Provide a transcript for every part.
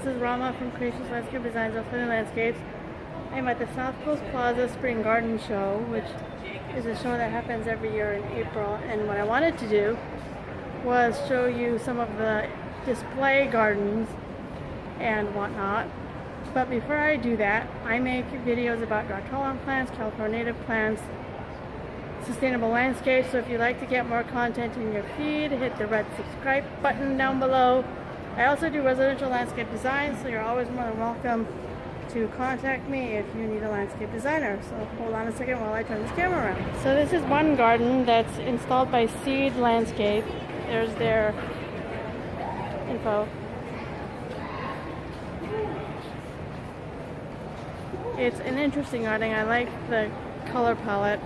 this is Rama from Creations Landscape Designs of Living Landscapes. I'm at the South Coast Plaza Spring Garden Show, which is a show that happens every year in April. And what I wanted to do was show you some of the display gardens and whatnot. But before I do that, I make videos about dry tolerant plants, California native plants, sustainable landscapes. So if you'd like to get more content in your feed, hit the red subscribe button down below. I also do residential landscape design, so you're always more than welcome to contact me if you need a landscape designer. So hold on a second while I turn this camera around. So this is one garden that's installed by Seed Landscape. There's their info. It's an interesting garden. I like the color palette.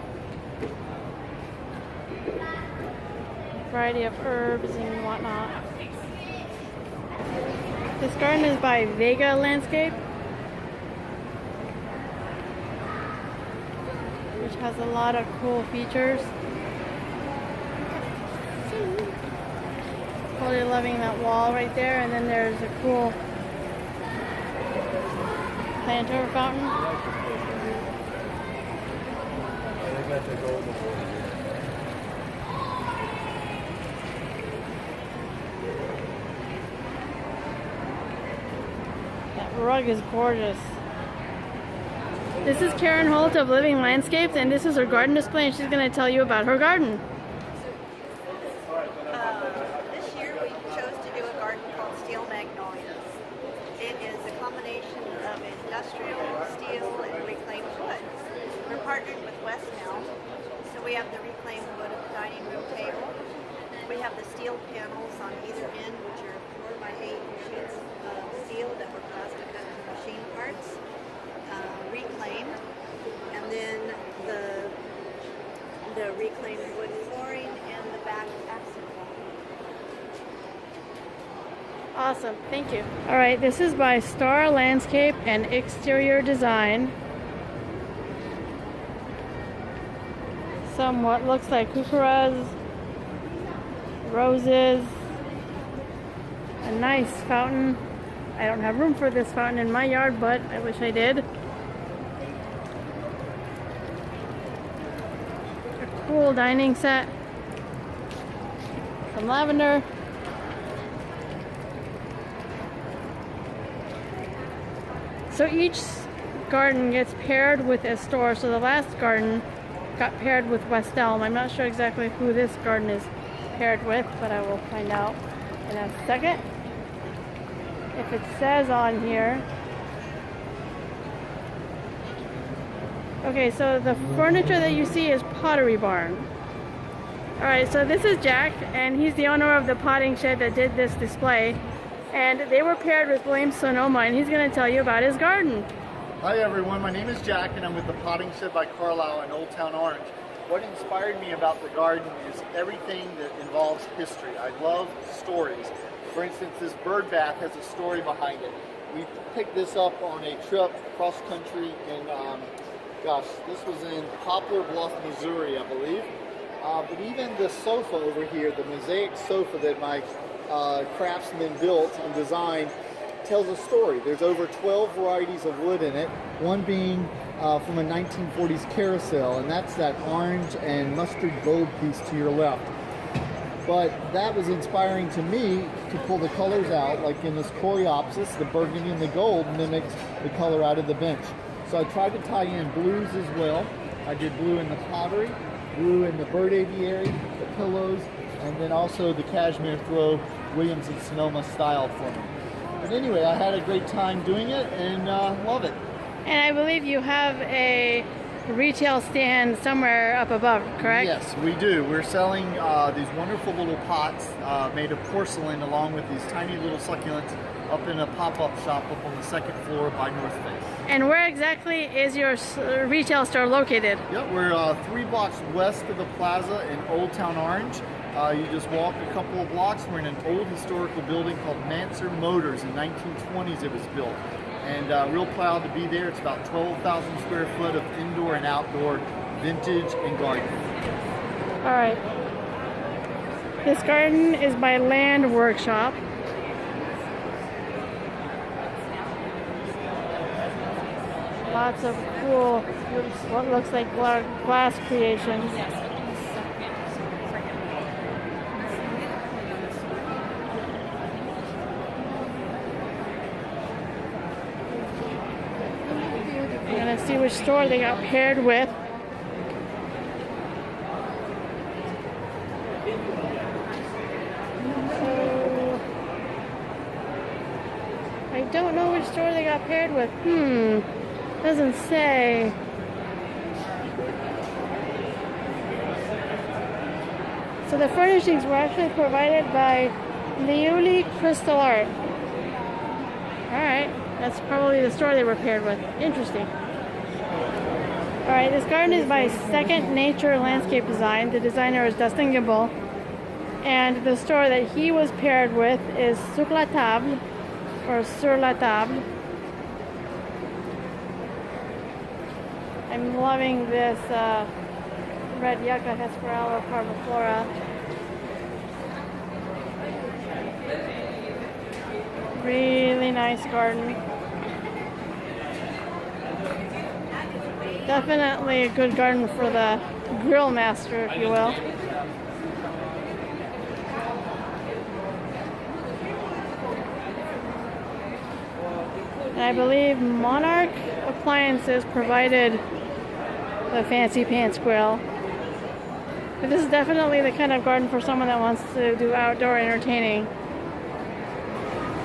Variety of herbs and whatnot. This garden is by Vega Landscape, which has a lot of cool features. Totally loving that wall right there, and then there's a cool planter fountain. That rug is gorgeous. This is Karen Holt of Living Landscapes, and this is her garden display, and she's going to tell you about her garden. This year we chose to do a garden called Steel Magnolias. It is a combination of industrial, steel, and reclaimed wood. We're partnered with West now, so we have the reclaimed wood of the dining room table. We have the steel panels on either end, which are 4x8 sheets of steel that were plastic cut into machine parts, reclaimed, and then the reclaimed wood flooring and the back accent wall. Awesome, thank you. All right, this is by Star Landscape and Exterior Design. Some what looks like heucheras, roses, a nice fountain. I don't have room for this fountain in my yard, but I wish I did. A cool dining set. Some lavender. So each garden gets paired with a store. So the last garden got paired with West Elm. I'm not sure exactly who this garden is paired with, but I will find out in a second. If it says on here. Okay, so the furniture that you see is Pottery Barn. Alright, so this is Jack, and he's the owner of the potting shed that did this display. And they were paired with William Sonoma, and he's going to tell you about his garden. Hi everyone, my name is Jack and I'm with the Potting Shed by Carlisle in Old Town Orange. What inspired me about the garden is everything that involves history. I love stories. For instance, this bird bath has a story behind it. We picked this up on a trip cross country in, this was in Poplar Bluff, Missouri, I believe. But even the sofa over here, the mosaic sofa that my craftsman built and designed, tells a story. There's over 12 varieties of wood in it, one being from a 1940s carousel, and that's that orange and mustard gold piece to your left. But that was inspiring to me to pull the colors out, like in this coreopsis, the burgundy and the gold mimicked the color out of the bench. So I tried to tie in blues as well. I did blue in the pottery, blue in the bird aviary, the pillows, and then also the cashmere throw Williams and Sonoma style for me. But anyway, I had a great time doing it and love it. And I believe you have a retail stand somewhere up above, correct? Yes, we do. We're selling these wonderful little pots made of porcelain along with these tiny little succulents up in a pop-up shop up on the second floor by North Face. And where exactly is your retail store located? Yep, we're 3 blocks west of the plaza in Old Town Orange. You just walk a couple of blocks. We're in an old historical building called Manser Motors. In 1920s it was built. And real proud to be there. It's about 12,000 square foot of indoor and outdoor vintage and garden. All right. This garden is by Land Workshop. Lots of cool, what looks like glass creations. I'm gonna see which store they got paired with. I don't know which store they got paired with. Doesn't say. So the furnishings were actually provided by Liuli Crystal Art. Alright, that's probably the store they were paired with. Interesting. Alright, this garden is by Second Nature Landscape Design. The designer is Dustin Gimbel. And the store that he was paired with is Sur la Table, or Sur la Table. I'm loving this red yucca Hesperella parviflora. Really nice garden. Definitely a good garden for the grill master, if you will. And I believe Monarch Appliances provided the Fancy Pants grill. But this is definitely the kind of garden for someone that wants to do outdoor entertaining.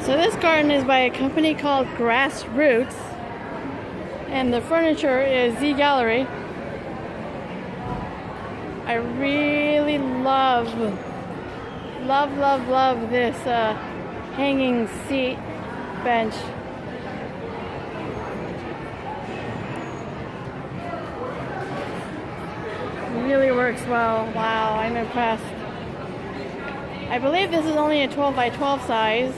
So this garden is by a company called Grassroots, and the furniture is Z Gallery. I really love this hanging seat bench. Really works well. Wow, I'm impressed. I believe this is only a 12 by 12 size,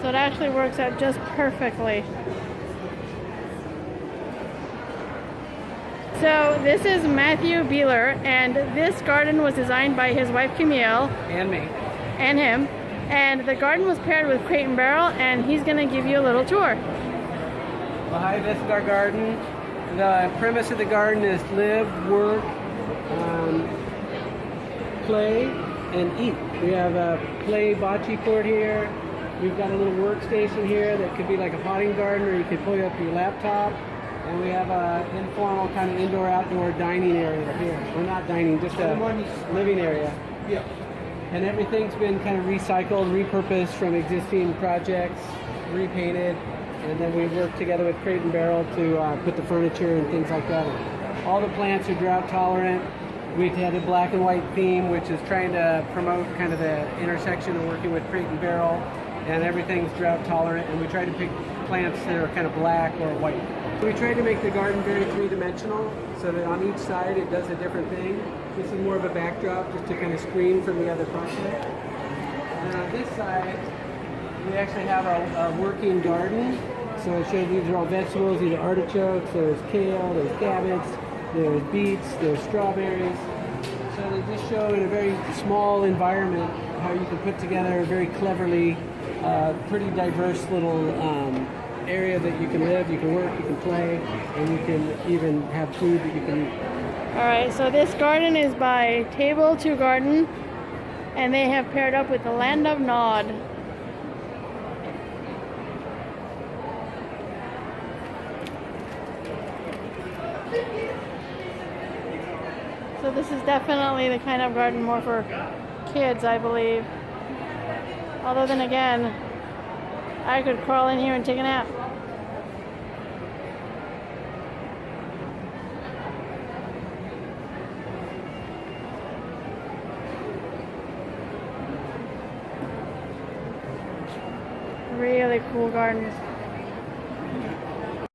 so it actually works out just perfectly. So this is Matthew Beeler, and this garden was designed by his wife Camille. And me. And him. And the garden was paired with Crate and Barrel, and he's going to give you a little tour. Well, hi, this is our garden. The premise of the garden is live, work, play, and eat. We have a play bocce court here. We've got a little workstation here that could be like a potting garden, or you could pull up your laptop. And we have an informal kind of indoor-outdoor dining area here. Well, not dining, just a living area. Yeah. And everything's been kind of recycled, repurposed from existing projects, repainted. And then we work together with Crate and Barrel to put the furniture and things like that in. All the plants are drought tolerant. We've had a black and white theme, which is trying to promote kind of the intersection of working with Crate and Barrel. And everything's drought tolerant. And we try to pick plants that are kind of black or white. We tried to make the garden very three-dimensional, so that on each side it does a different thing. This is more of a backdrop just to kind of screen from the other project. And on this side, we actually have a working garden. So it shows these are all vegetables, these are artichokes, there's kale, there's cabbage, there's beets, there's strawberries. So they just show in a very small environment how you can put together a very cleverly, pretty diverse little area that you can live, you can work, you can play, and you can even have food that you can eat. Alright, so this garden is by Table to Garden, and they have paired up with the Land of Nod. So this is definitely the kind of garden more for kids, I believe. Although then again, I could crawl in here and take a nap. Really cool gardens.